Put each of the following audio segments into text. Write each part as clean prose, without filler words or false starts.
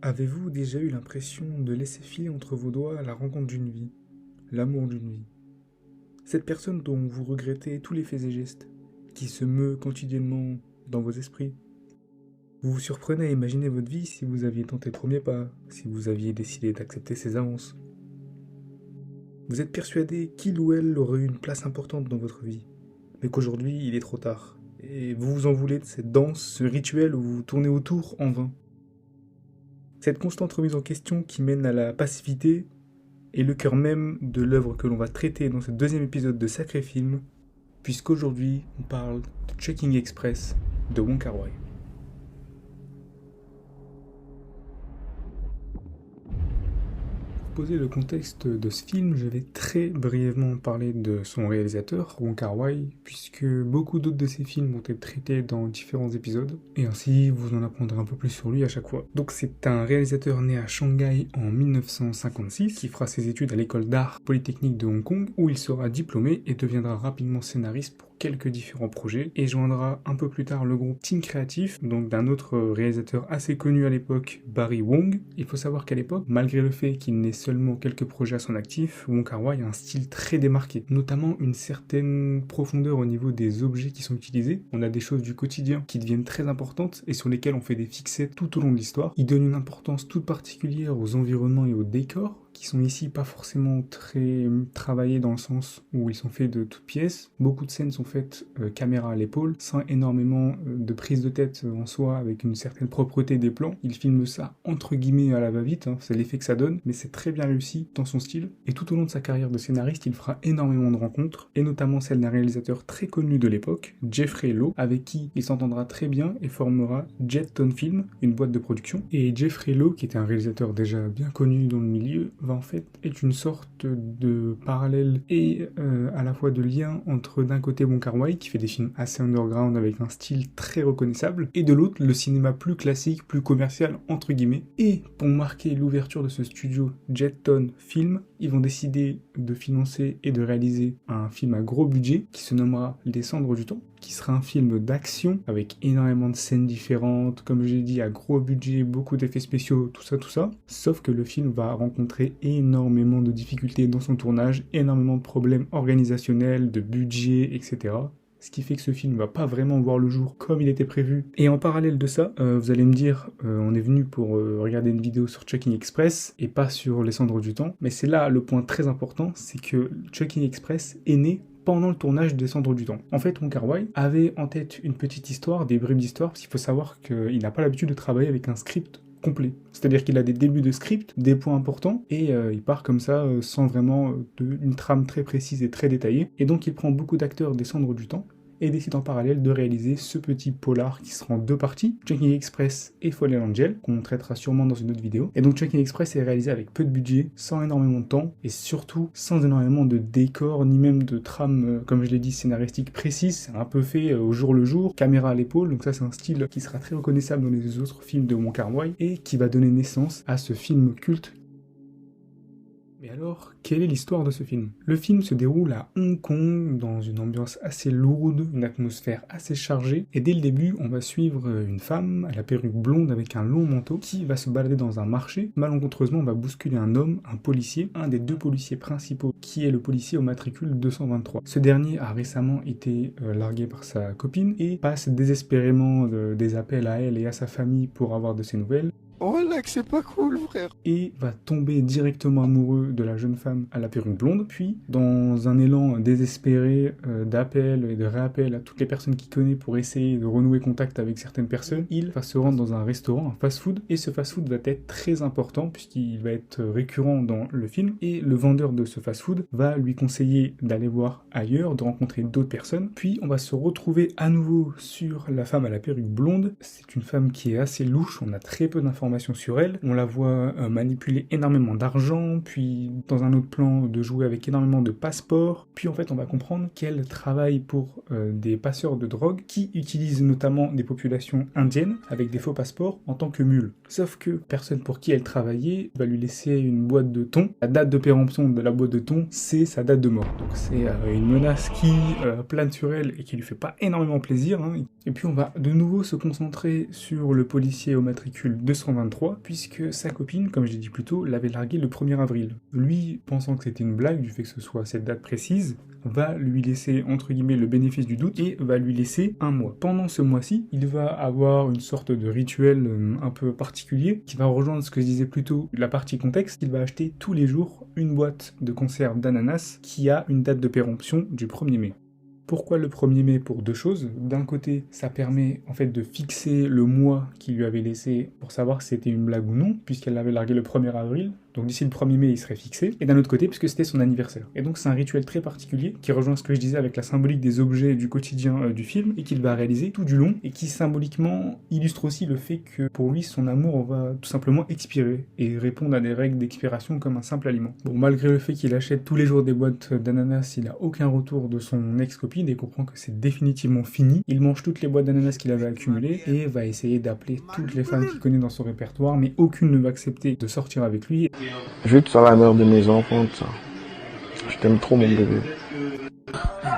Avez-vous déjà eu l'impression de laisser filer entre vos doigts la rencontre d'une vie, l'amour d'une vie? Cette personne dont vous regrettez tous les faits et gestes, qui se meut quotidiennement dans vos esprits. Vous vous surprenez à imaginer votre vie si vous aviez tenté le premier pas, si vous aviez décidé d'accepter ses avances. Vous êtes persuadé qu'il ou elle aurait eu une place importante dans votre vie, mais qu'aujourd'hui il est trop tard, et vous vous en voulez de cette danse, ce rituel où vous tournez autour en vain. Cette constante remise en question qui mène à la passivité est le cœur même de l'œuvre que l'on va traiter dans ce deuxième épisode de Sacré Film, puisqu'aujourd'hui on parle de Checking Express de Wong Kar-wai. Pour poser le contexte de ce film, je vais très brièvement parler de son réalisateur, Wong Kar-wai, puisque beaucoup d'autres de ses films vont être traités dans différents épisodes, et ainsi vous en apprendrez un peu plus sur lui à chaque fois. Donc c'est un réalisateur né à Shanghai en 1956, qui fera ses études à l'école d'art polytechnique de Hong Kong, où il sera diplômé et deviendra rapidement scénariste pour quelques différents projets, et joindra un peu plus tard le groupe Team Creative, donc d'un autre réalisateur assez connu à l'époque, Barry Wong. Il faut savoir qu'à l'époque, malgré le fait qu'il n'ait seulement quelques projets à son actif, Wong Kar-wai a un style très démarqué, notamment une certaine profondeur au niveau des objets qui sont utilisés. On a des choses du quotidien qui deviennent très importantes et sur lesquelles on fait des fixettes tout au long de l'histoire. Il donne une importance toute particulière aux environnements et aux décors, qui sont ici pas forcément très travaillés dans le sens où ils sont faits de toutes pièces. Beaucoup de scènes sont faites caméra à l'épaule, sans énormément de prise de tête en soi, avec une certaine propreté des plans. Il filme ça entre guillemets à la va-vite, c'est l'effet que ça donne, mais c'est très bien réussi dans son style. Et tout au long de sa carrière de scénariste, il fera énormément de rencontres, et notamment celle d'un réalisateur très connu de l'époque, Jeffrey Lowe, avec qui il s'entendra très bien et formera Jet Tone Film, une boîte de production. Et Jeffrey Lowe, qui était un réalisateur déjà bien connu dans le milieu, va en fait être une sorte de parallèle et à la fois de lien entre d'un côté Wong Kar-wai qui fait des films assez underground avec un style très reconnaissable et de l'autre le cinéma plus classique, plus commercial entre guillemets. Et pour marquer l'ouverture de ce studio Jet Tone Film, ils vont décider de financer et de réaliser un film à gros budget qui se nommera Les Cendres du Temps, qui sera un film d'action avec énormément de scènes différentes, comme j'ai dit, à gros budget, beaucoup d'effets spéciaux, tout ça. Sauf que le film va rencontrer énormément de difficultés dans son tournage, énormément de problèmes organisationnels, de budget, etc. Ce qui fait que ce film va pas vraiment voir le jour comme il était prévu. Et en parallèle de ça, vous allez me dire, on est venu pour regarder une vidéo sur Checking Express et pas sur Les Cendres du Temps. Mais c'est là le point très important, c'est que Checking Express est né pendant le tournage des Cendres du Temps. En fait, Wong Kar-wai avait en tête une petite histoire, des bribes d'histoire, parce qu'il faut savoir qu'il n'a pas l'habitude de travailler avec un script complet. C'est-à-dire qu'il a des débuts de script, des points importants, et il part comme ça, sans vraiment une trame très précise et très détaillée. Et donc il prend beaucoup d'acteurs des Cendres du Temps, et décide en parallèle de réaliser ce petit polar qui sera en deux parties, Checking Express et Fallen Angel, qu'on traitera sûrement dans une autre vidéo. Et donc Checking Express est réalisé avec peu de budget, sans énormément de temps, et surtout sans énormément de décors, ni même de trame, comme je l'ai dit, scénaristique précise. C'est un peu fait au jour le jour, caméra à l'épaule, donc ça c'est un style qui sera très reconnaissable dans les autres films de Wong Kar-wai, et qui va donner naissance à ce film culte. Mais alors, quelle est l'histoire de ce film ? Le film se déroule à Hong Kong, dans une ambiance assez lourde, une atmosphère assez chargée, et dès le début, on va suivre une femme à la perruque blonde avec un long manteau qui va se balader dans un marché. Malencontreusement, on va bousculer un homme, un policier, un des deux policiers principaux, qui est le policier au matricule 223. Ce dernier a récemment été largué par sa copine et passe désespérément des appels à elle et à sa famille pour avoir de ses nouvelles. Oh là que c'est pas cool, frère. Et va tomber directement amoureux de la jeune femme à la perruque blonde, puis dans un élan désespéré d'appel et de réappel à toutes les personnes qu'il connaît pour essayer de renouer contact avec certaines personnes, il va se rendre dans un restaurant, un fast-food, et ce fast-food va être très important puisqu'il va être récurrent dans le film, et le vendeur de ce fast-food va lui conseiller d'aller voir ailleurs, de rencontrer d'autres personnes, puis on va se retrouver à nouveau sur la femme à la perruque blonde. C'est une femme qui est assez louche, on a très peu d'informations sur elle, on la voit manipuler énormément d'argent, puis dans un autre plan de jouer avec énormément de passeports, puis en fait on va comprendre qu'elle travaille pour des passeurs de drogue qui utilisent notamment des populations indiennes avec des faux passeports en tant que mules. Sauf que personne pour qui elle travaillait va lui laisser une boîte de thon. La date de péremption de la boîte de thon, c'est sa date de mort. Donc c'est une menace qui plane sur elle et qui lui fait pas énormément plaisir, Et puis on va de nouveau se concentrer sur le policier au matricule 223, puisque sa copine, comme j'ai dit plus tôt, l'avait largué le 1er avril. Lui, pensant que c'était une blague du fait que ce soit cette date précise, va lui laisser entre guillemets le bénéfice du doute et va lui laisser un mois. Pendant ce mois-ci, il va avoir une sorte de rituel un peu particulier qui va rejoindre ce que je disais plus tôt, la partie contexte. Il va acheter tous les jours une boîte de conserve d'ananas qui a une date de péremption du 1er mai. Pourquoi le 1er mai? Pour deux choses. D'un côté, ça permet en fait de fixer le mois qu'il lui avait laissé pour savoir si c'était une blague ou non, puisqu'elle l'avait largué le 1er avril. Donc d'ici le 1er mai, il serait fixé. Et d'un autre côté, puisque c'était son anniversaire. Et donc c'est un rituel très particulier qui rejoint ce que je disais avec la symbolique des objets du quotidien du film et qu'il va réaliser tout du long et qui symboliquement illustre aussi le fait que pour lui, son amour va tout simplement expirer et répondre à des règles d'expiration comme un simple aliment. Bon, malgré le fait qu'il achète tous les jours des boîtes d'ananas, il n'a aucun retour de son ex-copine et comprend que c'est définitivement fini. Il mange toutes les boîtes d'ananas qu'il avait accumulées et va essayer d'appeler toutes les femmes qu'il connaît dans son répertoire, mais aucune ne va accepter de sortir avec lui. Je te sens la mère de mes enfants, ça. Je t'aime trop, mon bébé.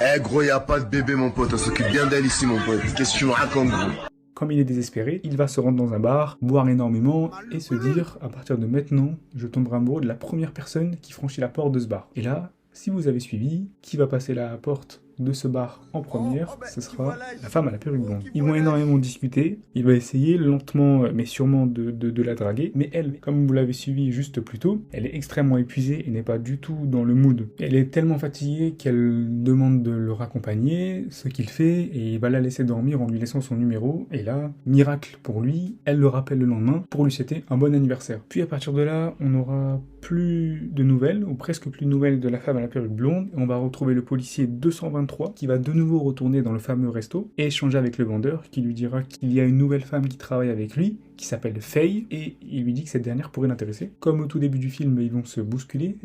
Eh gros, y a pas de bébé, mon pote. On s'occupe bien d'elle ici, mon pote. Qu'est-ce que tu me racontes, gros? Comme il est désespéré, il va se rendre dans un bar, boire énormément et se dire, à partir de maintenant, je tomberai amoureux de la première personne qui franchit la porte de ce bar. Et là, si vous avez suivi, qui va passer la porte de ce bar en première, ce sera la femme à la perruque blonde. Ils vont énormément discuter, il va essayer lentement mais sûrement de la draguer, mais elle, comme vous l'avez suivi juste plus tôt, elle est extrêmement épuisée et n'est pas du tout dans le mood. Elle est tellement fatiguée qu'elle demande de le raccompagner, ce qu'il fait, et il va la laisser dormir en lui laissant son numéro, et là, miracle pour lui, elle le rappelle le lendemain pour lui souhaiter un bon anniversaire. Puis à partir de là, on n'aura plus de nouvelles, ou presque plus de nouvelles de la femme à la perruque blonde, et on va retrouver le policier 223 qui va de nouveau retourner dans le fameux resto et échanger avec le vendeur qui lui dira qu'il y a une nouvelle femme qui travaille avec lui, qui s'appelle Faye, et il lui dit que cette dernière pourrait l'intéresser. Comme au tout début du film, ils vont se bousculer.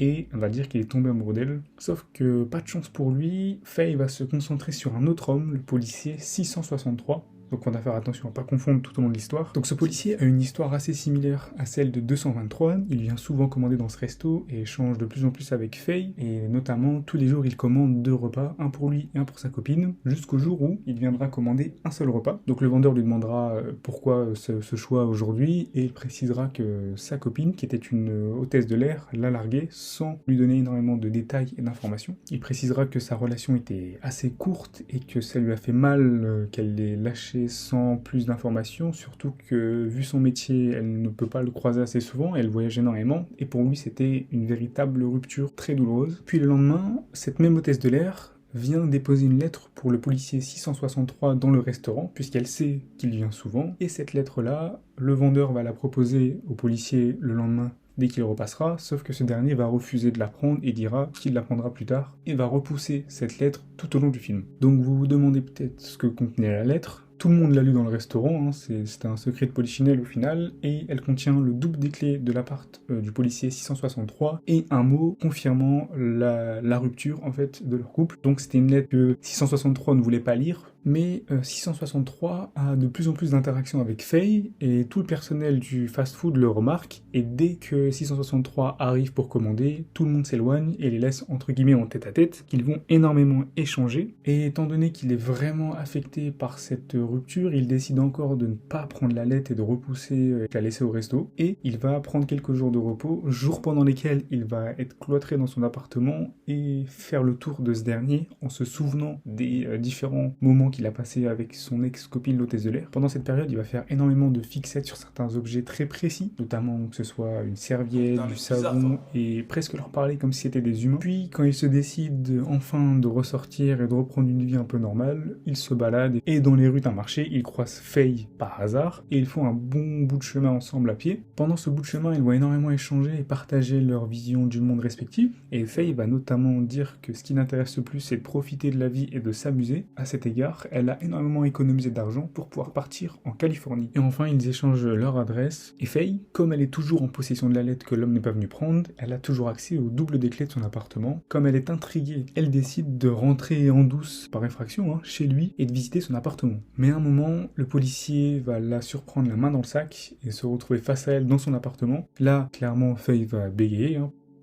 Et on va dire qu'il est tombé amoureux d'elle. Sauf que, pas de chance pour lui, Faye va se concentrer sur un autre homme, le policier 663. Donc on va faire attention à ne pas confondre tout au long de l'histoire. Donc ce policier a une histoire assez similaire à celle de 223. Il vient souvent commander dans ce resto et échange de plus en plus avec Faye. Et notamment, tous les jours, il commande 2 repas, un pour lui et un pour sa copine, jusqu'au jour où il viendra commander un seul repas. Donc le vendeur lui demandera pourquoi ce choix aujourd'hui, et il précisera que sa copine, qui était une hôtesse de l'air, l'a largué sans lui donner énormément de détails et d'informations. Il précisera que sa relation était assez courte et que ça lui a fait mal qu'elle l'ait lâché sans plus d'informations, surtout que vu son métier, elle ne peut pas le croiser assez souvent, elle voyage énormément, et pour lui c'était une véritable rupture très douloureuse. Puis le lendemain, cette même hôtesse de l'air vient déposer une lettre pour le policier 663 dans le restaurant, puisqu'elle sait qu'il vient souvent, et cette lettre-là, le vendeur va la proposer au policier le lendemain dès qu'il repassera, sauf que ce dernier va refuser de la prendre et dira qu'il la prendra plus tard, et va repousser cette lettre tout au long du film. Donc vous vous demandez peut-être ce que contenait la lettre. Tout le monde l'a lu dans le restaurant, hein, c'est un secret de polichinelle au final, et elle contient le double des clés de l'appart du policier 663 et un mot confirmant la rupture en fait de leur couple. Donc c'était une lettre que 663 ne voulait pas lire, mais 663 a de plus en plus d'interactions avec Faye, et tout le personnel du fast-food le remarque, et dès que 663 arrive pour commander, tout le monde s'éloigne et les laisse entre guillemets en tête-à-tête, qu'ils vont énormément échanger, et étant donné qu'il est vraiment affecté par cette rupture, il décide encore de ne pas prendre la lettre et de repousser la laisser au resto, et il va prendre quelques jours de repos, jours pendant lesquels il va être cloîtré dans son appartement et faire le tour de ce dernier en se souvenant des différents moments qu'il a passé avec son ex-copine l'hôtesse de l'air. Pendant cette période, il va faire énormément de fixettes sur certains objets très précis, notamment que ce soit une serviette, du savon, et presque leur parler comme si c'était des humains. Puis, quand il se décide enfin de ressortir et de reprendre une vie un peu normale, il se balade, et dans les rues d'un marché, il croise Faye par hasard, et ils font un bon bout de chemin ensemble à pied. Pendant ce bout de chemin, ils vont énormément échanger et partager leur vision du monde respectif, et Faye va notamment dire que ce qui l'intéresse le plus, c'est de profiter de la vie et de s'amuser. À cet égard, elle a énormément économisé d'argent pour pouvoir partir en Californie. Et enfin, ils échangent leur adresse, et Faye, comme elle est toujours en possession de la lettre que l'homme n'est pas venu prendre, elle a toujours accès au double des clés de son appartement. Comme elle est intriguée, elle décide de rentrer en douce, par effraction, chez lui, et de visiter son appartement. Mais à un moment, le policier va la surprendre la main dans le sac, et se retrouver face à elle dans son appartement. Là, clairement, Faye va bégayer,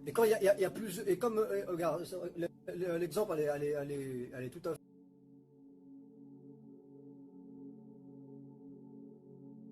Et quand il y a plus... Et comme, regarde, l'exemple, elle est tout à fait...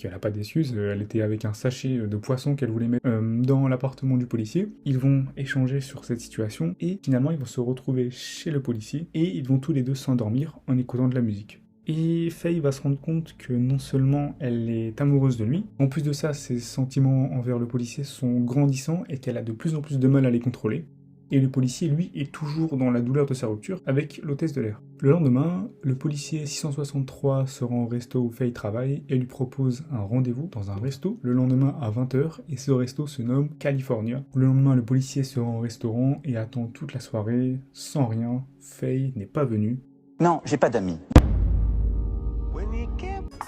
Elle n'a pas d'excuse, elle était avec un sachet de poisson qu'elle voulait mettre dans l'appartement du policier. Ils vont échanger sur cette situation et finalement ils vont se retrouver chez le policier et ils vont tous les deux s'endormir en écoutant de la musique. Et Faye va se rendre compte que non seulement elle est amoureuse de lui, en plus de ça ses sentiments envers le policier sont grandissants et qu'elle a de plus en plus de mal à les contrôler. Et le policier, lui, est toujours dans la douleur de sa rupture avec l'hôtesse de l'air. Le lendemain, le policier 663 se rend au resto où Faye travaille et lui propose un rendez-vous dans un resto le lendemain à 20h et ce resto se nomme California. Le lendemain, le policier se rend au restaurant et attend toute la soirée sans rien. Faye n'est pas venue. Non, j'ai pas d'amis.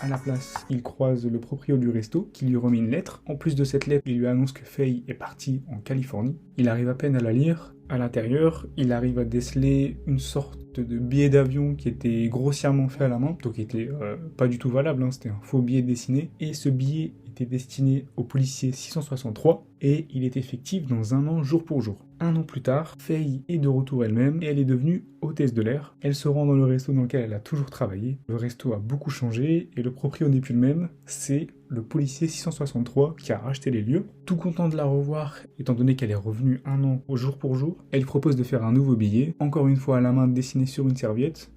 À la place, il croise le proprio du resto qui lui remet une lettre. En plus de cette lettre, il lui annonce que Faye est partie en Californie. Il arrive à peine à la lire. À l'intérieur, il arrive à déceler une sorte de billet d'avion qui était grossièrement fait à la main, donc qui était pas du tout valable, hein, c'était un faux billet dessiné. Et ce billet était destiné au policier 663 et il est effectif dans 1 an jour pour jour. 1 an plus tard, Faye est de retour elle-même et elle est devenue hôtesse de l'air. Elle se rend dans le resto dans lequel elle a toujours travaillé. Le resto a beaucoup changé et le proprio n'est plus le même, c'est le policier 663 qui a racheté les lieux. Tout content de la revoir, étant donné qu'elle est revenue 1 an au jour pour jour, elle propose de faire un nouveau billet, encore une fois à la main dessiné sur une serviette.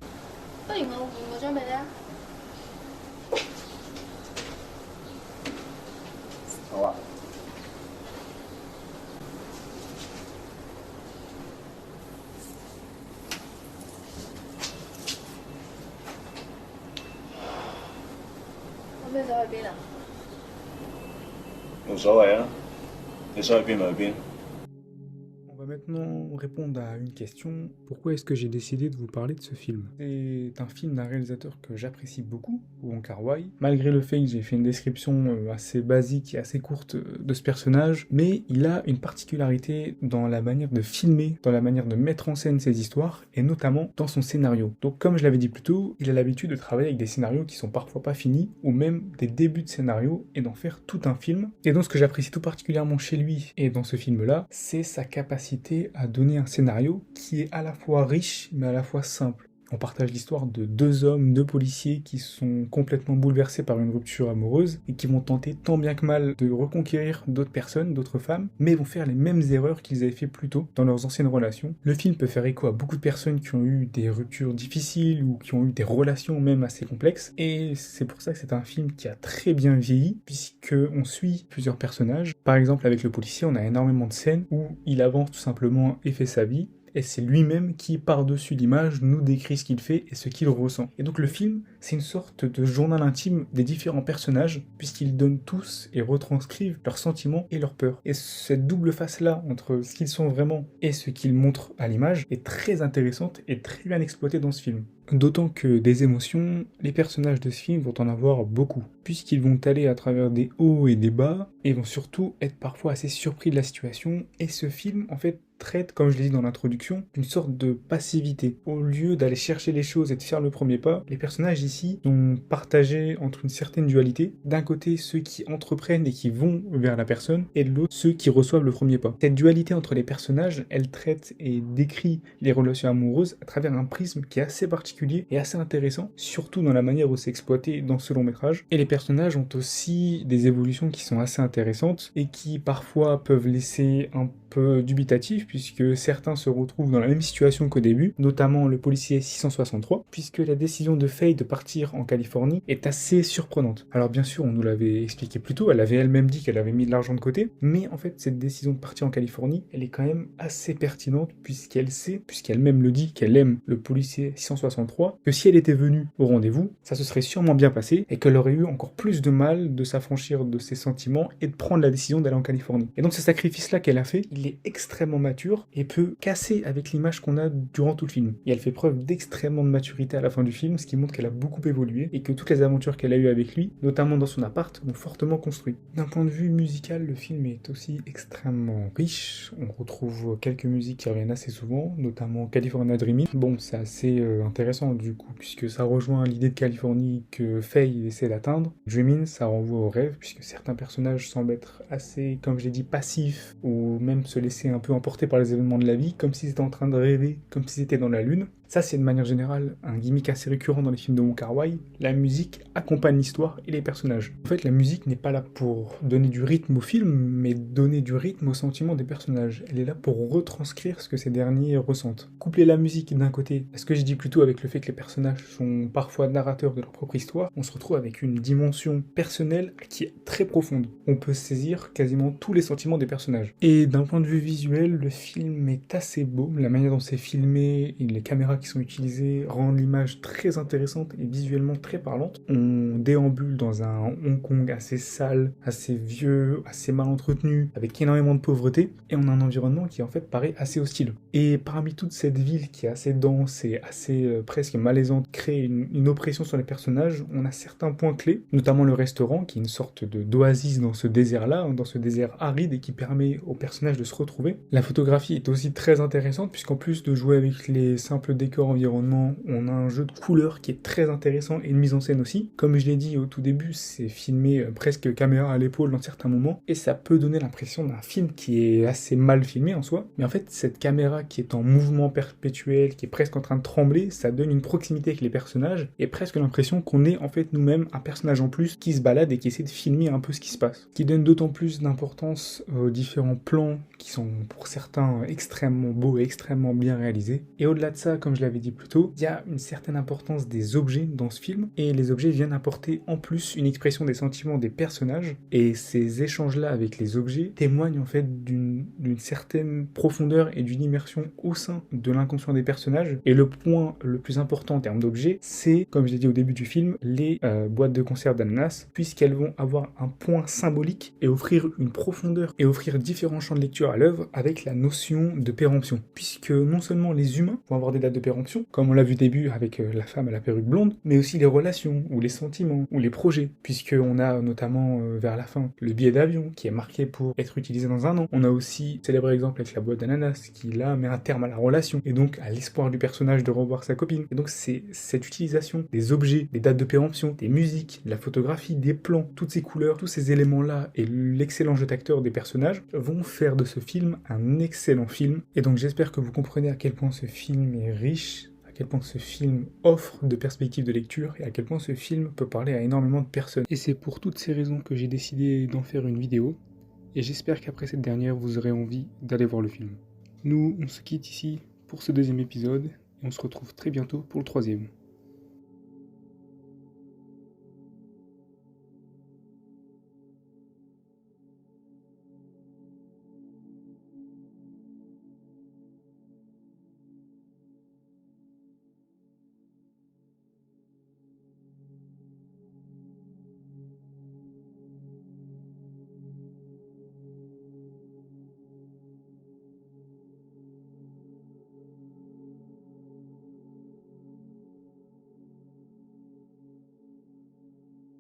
On va maintenant répondre à une question. Pourquoi est-ce que j'ai décidé de vous parler de ce film? C'est un film d'un réalisateur que j'apprécie beaucoup, Wong Kar-wai. Malgré le fait que j'ai fait une description assez basique et assez courte de ce personnage, mais il a une particularité dans la manière de filmer, dans la manière de mettre en scène ses histoires, et notamment dans son scénario. Donc comme je l'avais dit plus tôt, il a l'habitude de travailler avec des scénarios qui sont parfois pas finis, ou même des débuts de scénario, et d'en faire tout un film. Et donc ce que j'apprécie tout particulièrement chez lui, et dans ce film-là, c'est sa capacité à donner un scénario qui est à la fois riche, mais à la fois simple. On partage l'histoire de 2 hommes, 2 policiers qui sont complètement bouleversés par une rupture amoureuse et qui vont tenter tant bien que mal de reconquérir d'autres personnes, d'autres femmes, mais vont faire les mêmes erreurs qu'ils avaient fait plus tôt dans leurs anciennes relations. Le film peut faire écho à beaucoup de personnes qui ont eu des ruptures difficiles ou qui ont eu des relations même assez complexes, et c'est pour ça que c'est un film qui a très bien vieilli, puisqu'on suit plusieurs personnages. Par exemple, avec le policier, on a énormément de scènes où il avance tout simplement et fait sa vie, et c'est lui-même qui, par-dessus l'image, nous décrit ce qu'il fait et ce qu'il ressent. Et donc le film, c'est une sorte de journal intime des différents personnages, puisqu'ils donnent tous et retranscrivent leurs sentiments et leurs peurs. Et cette double face-là, entre ce qu'ils sont vraiment et ce qu'ils montrent à l'image, est très intéressante et très bien exploitée dans ce film. D'autant que des émotions, les personnages de ce film vont en avoir beaucoup, puisqu'ils vont aller à travers des hauts et des bas, et vont surtout être parfois assez surpris de la situation, et ce film, en fait, traite, comme je l'ai dit dans l'introduction, une sorte de passivité. Au lieu d'aller chercher les choses et de faire le premier pas, les personnages ici sont partagés entre une certaine dualité. D'un côté, ceux qui entreprennent et qui vont vers la personne, et de l'autre, ceux qui reçoivent le premier pas. Cette dualité entre les personnages, elle traite et décrit les relations amoureuses à travers un prisme qui est assez particulier et assez intéressant, surtout dans la manière où c'est exploité dans ce long métrage. Et les personnages ont aussi des évolutions qui sont assez intéressantes et qui parfois peuvent laisser un peu dubitatif, puisque certains se retrouvent dans la même situation qu'au début, notamment le policier 663, puisque la décision de Faye de partir en Californie est assez surprenante. Alors bien sûr, on nous l'avait expliqué plus tôt, elle avait elle-même dit qu'elle avait mis de l'argent de côté, mais en fait cette décision de partir en Californie, elle est quand même assez pertinente, puisqu'elle sait, puisqu'elle-même le dit, qu'elle aime le policier 663, que si elle était venue au rendez-vous, ça se serait sûrement bien passé, et qu'elle aurait eu encore plus de mal de s'affranchir de ses sentiments et de prendre la décision d'aller en Californie. Et donc ce sacrifice-là qu'elle a fait, il est extrêmement mature et peut casser avec l'image qu'on a durant tout le film. Et elle fait preuve d'extrêmement de maturité à la fin du film, ce qui montre qu'elle a beaucoup évolué et que toutes les aventures qu'elle a eues avec lui, notamment dans son appart, l'ont fortement construit. D'un point de vue musical, le film est aussi extrêmement riche. On retrouve quelques musiques qui reviennent assez souvent, notamment California Dreaming. Bon, c'est assez intéressant intéressant du coup, puisque ça rejoint l'idée de Californie que Faye essaie d'atteindre. Dreaming, ça renvoie au rêve, puisque certains personnages semblent être assez, comme je l'ai dit, passifs, ou même se laisser un peu emporter par les événements de la vie, comme s'ils étaient en train de rêver, comme s'ils étaient dans la lune. Ça, c'est de manière générale un gimmick assez récurrent dans les films de Wong Kar-wai. La musique accompagne l'histoire et les personnages. En fait, la musique n'est pas là pour donner du rythme au film, mais donner du rythme au sentiment des personnages. Elle est là pour retranscrire ce que ces derniers ressentent. Coupler la musique d'un côté, ce que je dis plutôt avec le fait que les personnages sont parfois narrateurs de leur propre histoire, on se retrouve avec une dimension personnelle qui est très profonde. On peut saisir quasiment tous les sentiments des personnages. Et d'un point de vue visuel, le film est assez beau. La manière dont c'est filmé et les caméras qui sont utilisées rendent l'image très intéressante et visuellement très parlante. On déambule dans un Hong Kong assez sale, assez vieux, assez mal entretenu, avec énormément de pauvreté, et on a un environnement qui en fait paraît assez hostile. Et parmi toute cette ville qui est assez dense et assez presque malaisante, crée une oppression sur les personnages, on a certains points clés, notamment le restaurant qui est une sorte d'oasis dans ce désert-là, dans ce désert aride et qui permet aux personnages de se retrouver. La photographie est aussi très intéressante puisqu'en plus de jouer avec les simples décors environnement, on a un jeu de couleurs qui est très intéressant et une mise en scène aussi. Comme je l'ai dit au tout début, c'est filmé presque caméra à l'épaule dans certains moments et ça peut donner l'impression d'un film qui est assez mal filmé en soi. Mais en fait, cette caméra qui est en mouvement perpétuel, qui est presque en train de trembler, ça donne une proximité avec les personnages et presque l'impression qu'on est en fait nous-mêmes un personnage en plus qui se balade et qui essaie de filmer un peu ce qui se passe. Qui donne d'autant plus d'importance aux différents plans qui sont pour certains extrêmement beaux et extrêmement bien réalisés. Et au-delà de ça, comme je l'avais dit plus tôt, il y a une certaine importance des objets dans ce film et les objets viennent apporter en plus une expression des sentiments des personnages et ces échanges-là avec les objets témoignent en fait d'une certaine profondeur et d'une immersion au sein de l'inconscient des personnages. Et le point le plus important en termes d'objets, c'est, comme je l'ai dit au début du film, les boîtes de conserve d'ananas, puisqu'elles vont avoir un point symbolique et offrir une profondeur et offrir différents champs de lecture à l'œuvre avec la notion de péremption. Puisque non seulement les humains vont avoir des dates de péremption, comme on l'a vu au début avec la femme à la perruque blonde, mais aussi les relations, ou les sentiments, ou les projets, puisqu'on a notamment vers la fin le billet d'avion qui est marqué pour être utilisé dans un an. On a aussi célèbre exemple avec la boîte d'ananas qui là met un terme à la relation et donc à l'espoir du personnage de revoir sa copine. Et donc c'est cette utilisation des objets, des dates de péremption, des musiques, de la photographie, des plans, toutes ces couleurs, tous ces éléments-là et l'excellent jeu d'acteur des personnages vont faire de ce film un excellent film. Et donc j'espère que vous comprenez à quel point ce film est riche, à quel point ce film offre de perspectives de lecture et à quel point ce film peut parler à énormément de personnes. Et c'est pour toutes ces raisons que j'ai décidé d'en faire une vidéo et j'espère qu'après cette dernière vous aurez envie d'aller voir le film. Nous, on se quitte ici pour ce deuxième épisode et on se retrouve très bientôt pour le troisième.